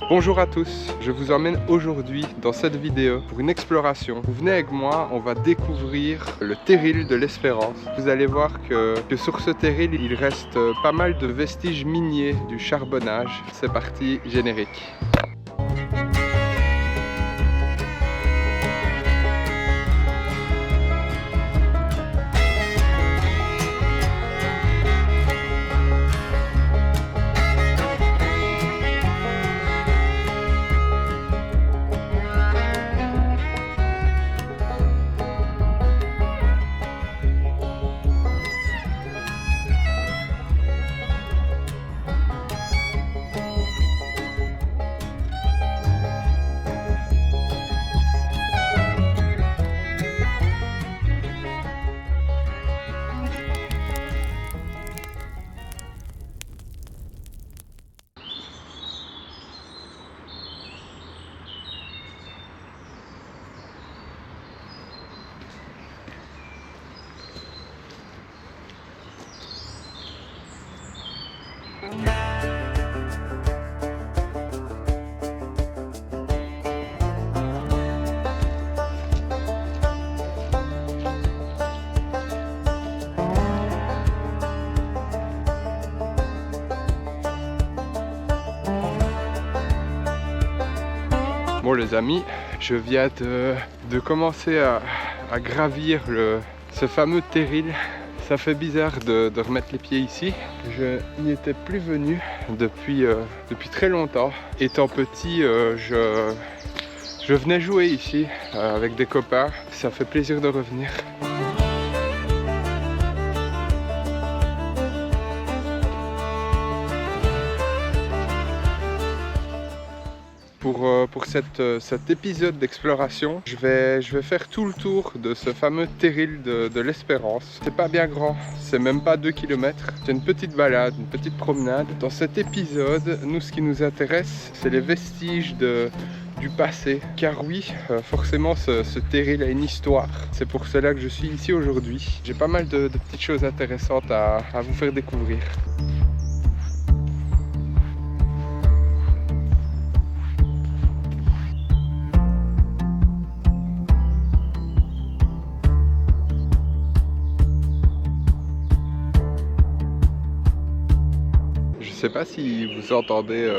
Bonjour à tous, je vous emmène aujourd'hui dans cette vidéo pour une exploration. Vous venez avec moi, on va découvrir le terril de l'Espérance. Vous allez voir que sur ce terril, il reste pas mal de vestiges miniers du charbonnage. C'est parti, générique. Bon les amis, je viens de commencer à gravir ce fameux terril. Ça fait bizarre de remettre les pieds ici. Je n'y étais plus venu depuis très longtemps. Étant petit, je venais jouer ici avec des copains. Ça fait plaisir de revenir. Pour cet épisode d'exploration, je vais faire tout le tour de ce fameux terril de l'Espérance. C'est pas bien grand, c'est même pas 2 km. C'est une petite balade, une petite promenade. Dans cet épisode, nous, ce qui nous intéresse, c'est les vestiges du passé. Car oui, forcément, ce terril a une histoire. C'est pour cela que je suis ici aujourd'hui. J'ai pas mal de petites choses intéressantes à vous faire découvrir. Je sais pas si vous entendez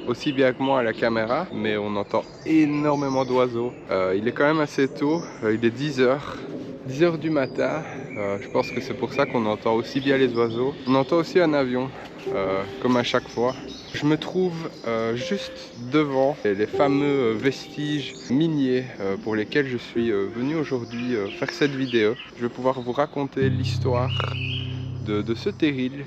aussi bien que moi à la caméra, mais on entend énormément d'oiseaux. Il est quand même assez tôt, il est 10h du matin. Je pense que c'est pour ça qu'on entend aussi bien les oiseaux. On entend aussi un avion, comme à chaque fois. Je me trouve juste devant les fameux vestiges miniers pour lesquels je suis venu aujourd'hui faire cette vidéo. Je vais pouvoir vous raconter l'histoire de ce terril.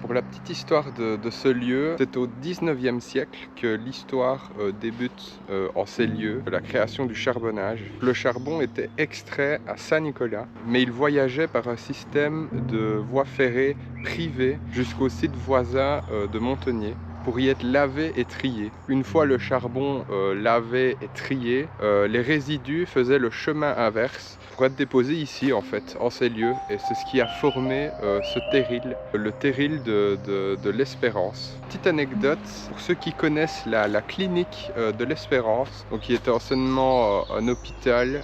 pour la petite histoire de ce lieu, c'est au 19e siècle que l'histoire débute en ces lieux, la création du charbonnage. Le charbon était extrait à Saint-Nicolas, mais il voyageait par un système de voies ferrées privées jusqu'au site voisin de Montenier, pour y être lavé et trié. Une fois le charbon lavé et trié, les résidus faisaient le chemin inverse pour être déposés ici en fait, en ces lieux. Et c'est ce qui a formé ce terril, le terril de l'Espérance. Petite anecdote, pour ceux qui connaissent la clinique de l'Espérance, donc qui était anciennement un hôpital,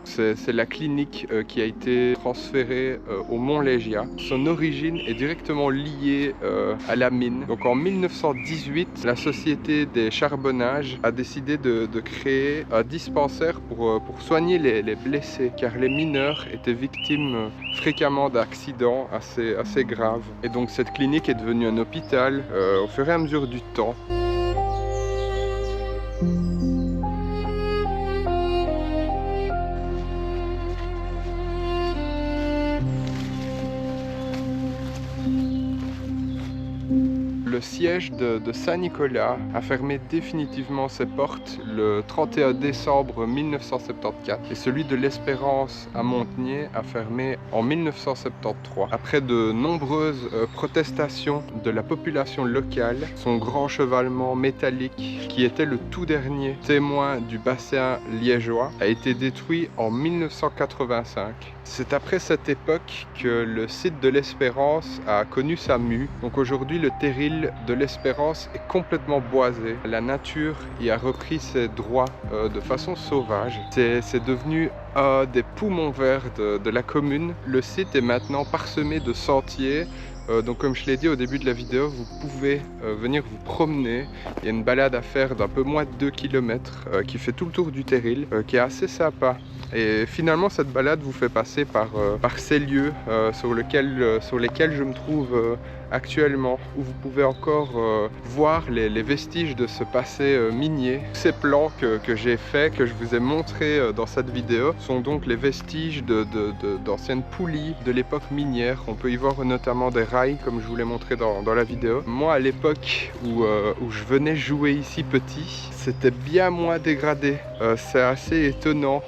c'est la clinique qui a été transférée au Mont Légia. Son origine est directement liée à la mine. Donc en 1918, la Société des Charbonnages a décidé de créer un dispensaire pour soigner les blessés, car les mineurs étaient victimes fréquemment d'accidents assez graves. Et donc cette clinique est devenue un hôpital au fur et à mesure du temps. Le siège de Saint-Nicolas a fermé définitivement ses portes le 31 décembre 1974 et celui de l'Espérance à Montenier a fermé en 1973. Après de nombreuses protestations de la population locale, son grand chevalement métallique, qui était le tout dernier témoin du bassin liégeois, a été détruit en 1985. C'est après cette époque que le site de l'Espérance a connu sa mue. Donc aujourd'hui, le terril de l'Espérance est complètement boisé. La nature y a repris ses droits de façon sauvage. C'est devenu un des poumons verts de la commune. Le site est maintenant parsemé de sentiers. Donc comme je l'ai dit au début de la vidéo, vous pouvez venir vous promener. Il y a une balade à faire d'un peu moins de 2 km qui fait tout le tour du terril, qui est assez sympa. Et finalement cette balade vous fait passer par ces lieux sur lesquels je me trouve actuellement, où vous pouvez encore voir les vestiges de ce passé minier. Ces plans que j'ai faits, que je vous ai montrés dans cette vidéo, sont donc les vestiges d'anciennes poulies de l'époque minière. On peut y voir notamment des rails, comme je vous l'ai montré dans la vidéo. Moi, à l'époque où je venais jouer ici petit, c'était bien moins dégradé. C'est assez étonnant.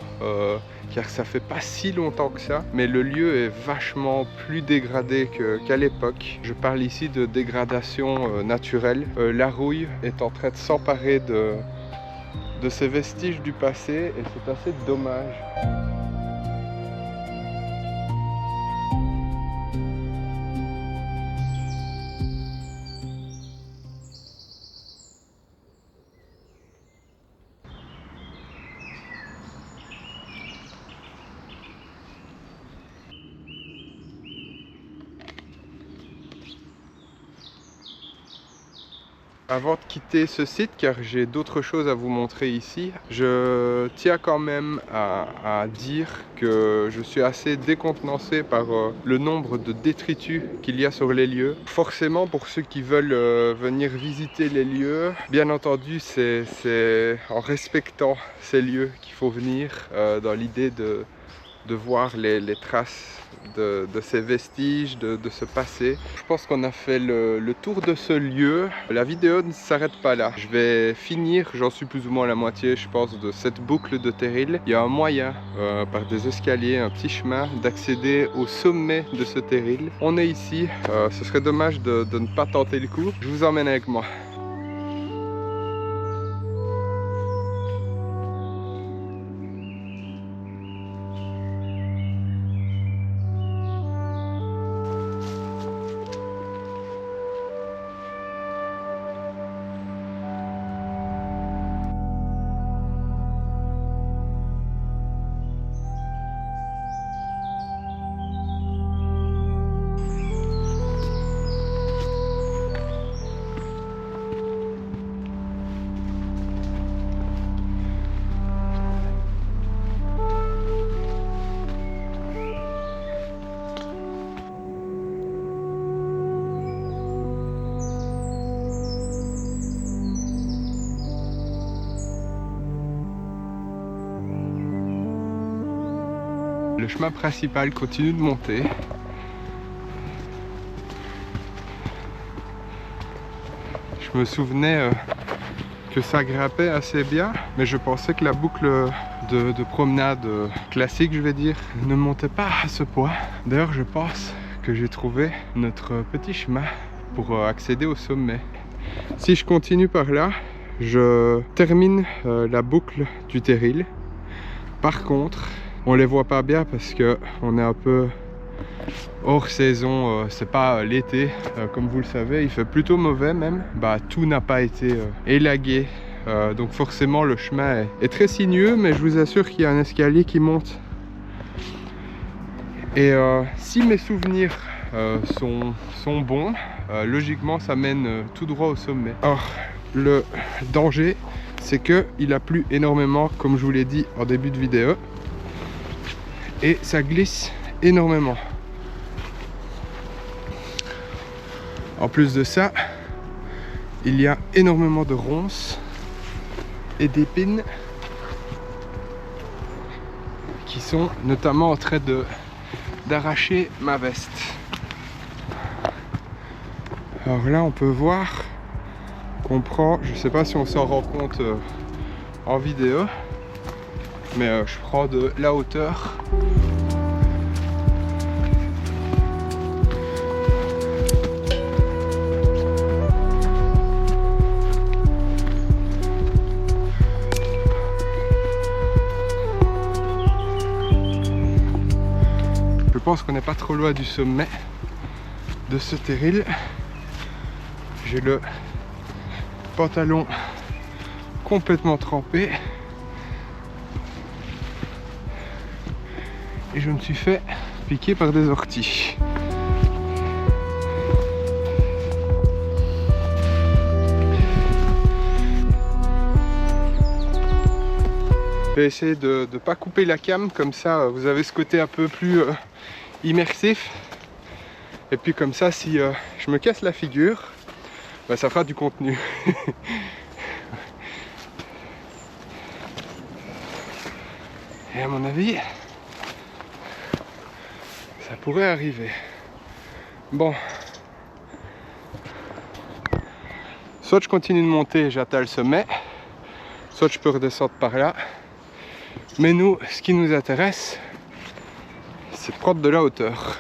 Car ça fait pas si longtemps que ça, mais le lieu est vachement plus dégradé qu'à l'époque. Je parle ici de dégradation naturelle. La rouille est en train de s'emparer de ces vestiges du passé et c'est assez dommage. Avant de quitter ce site, car j'ai d'autres choses à vous montrer ici, je tiens quand même à dire que je suis assez décontenancé par le nombre de détritus qu'il y a sur les lieux. Forcément, pour ceux qui veulent venir visiter les lieux, bien entendu, c'est en respectant ces lieux qu'il faut venir, dans l'idée de voir les traces de ces vestiges, de ce passé. Je pense qu'on a fait le tour de ce lieu. La vidéo ne s'arrête pas là. Je vais finir, j'en suis plus ou moins à la moitié, je pense, de cette boucle de terril. Il y a un moyen, par des escaliers, un petit chemin, d'accéder au sommet de ce terril. On est ici, ce serait dommage de ne pas tenter le coup. Je vous emmène avec moi. Le chemin principal continue de monter. je me souvenais que ça grimpait assez bien, mais je pensais que la boucle de promenade classique, je vais dire, ne montait pas à ce point. D'ailleurs, je pense que j'ai trouvé notre petit chemin pour accéder au sommet. Si je continue par là, je termine la boucle du terril. Par contre, on les voit pas bien parce que on est un peu hors saison, c'est pas l'été, comme vous le savez, il fait plutôt mauvais même. Bah, tout n'a pas été élagué, donc forcément le chemin est très sinueux, mais je vous assure qu'il y a un escalier qui monte. Et si mes souvenirs sont bons, logiquement ça mène tout droit au sommet. Alors le danger, c'est que il a plu énormément, comme je vous l'ai dit en début de vidéo, et ça glisse énormément. En plus de ça, il y a énormément de ronces et d'épines qui sont notamment en train d'arracher ma veste. Alors là, on peut voir qu'on prend, je sais pas si on s'en rend compte en vidéo, mais je prends de la hauteur. Je pense qu'on n'est pas trop loin du sommet de ce terril. J'ai le pantalon complètement trempé et je me suis fait piquer par des orties. Je vais essayer de ne pas couper la cam, comme ça vous avez ce côté un peu plus immersif. Et puis comme ça, si je me casse la figure, bah, ça fera du contenu. Et à mon avis, ça pourrait arriver. Bon. Soit je continue de monter et j'atteins le sommet, soit je peux redescendre par là. Mais nous, ce qui nous intéresse, c'est de prendre de la hauteur.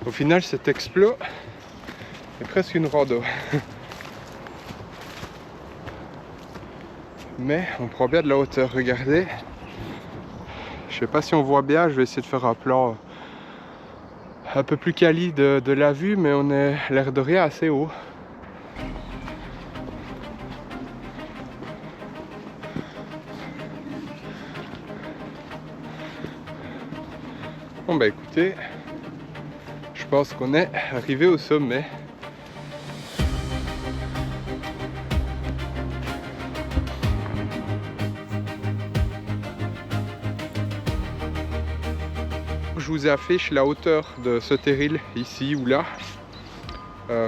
Au final, cet exploit est presque une rando. Mais on prend bien de la hauteur, regardez. Je sais pas si on voit bien, je vais essayer de faire un plan un peu plus quali de la vue, mais on est l'air de rien assez haut. Bon bah écoutez, je pense qu'on est arrivé au sommet. Je vous affiche la hauteur de ce terril ici ou là.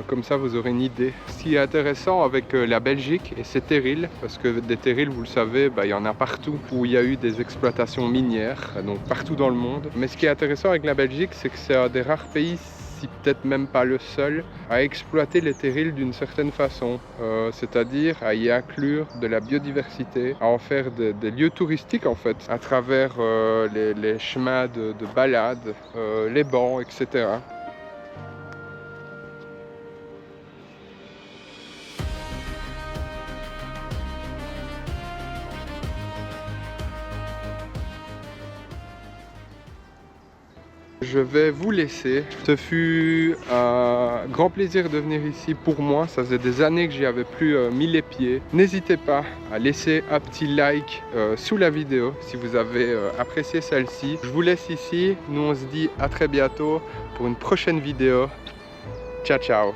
Comme ça vous aurez une idée. Ce qui est intéressant avec la Belgique et ces terrils, parce que des terrils, vous le savez, il y en a partout où il y a eu des exploitations minières, donc partout dans le monde. Mais ce qui est intéressant avec la Belgique, c'est que c'est un des rares pays, si peut-être même pas le seul, à exploiter les terrils d'une certaine façon, c'est-à-dire à y inclure de la biodiversité, à en faire des lieux touristiques en fait, à travers les chemins de balade, les bancs, etc. Je vais vous laisser. Ce fut un grand plaisir de venir ici pour moi. Ça faisait des années que j'y avais plus mis les pieds. N'hésitez pas à laisser un petit like sous la vidéo si vous avez apprécié celle-ci. Je vous laisse ici. Nous on se dit à très bientôt pour une prochaine vidéo. Ciao ciao.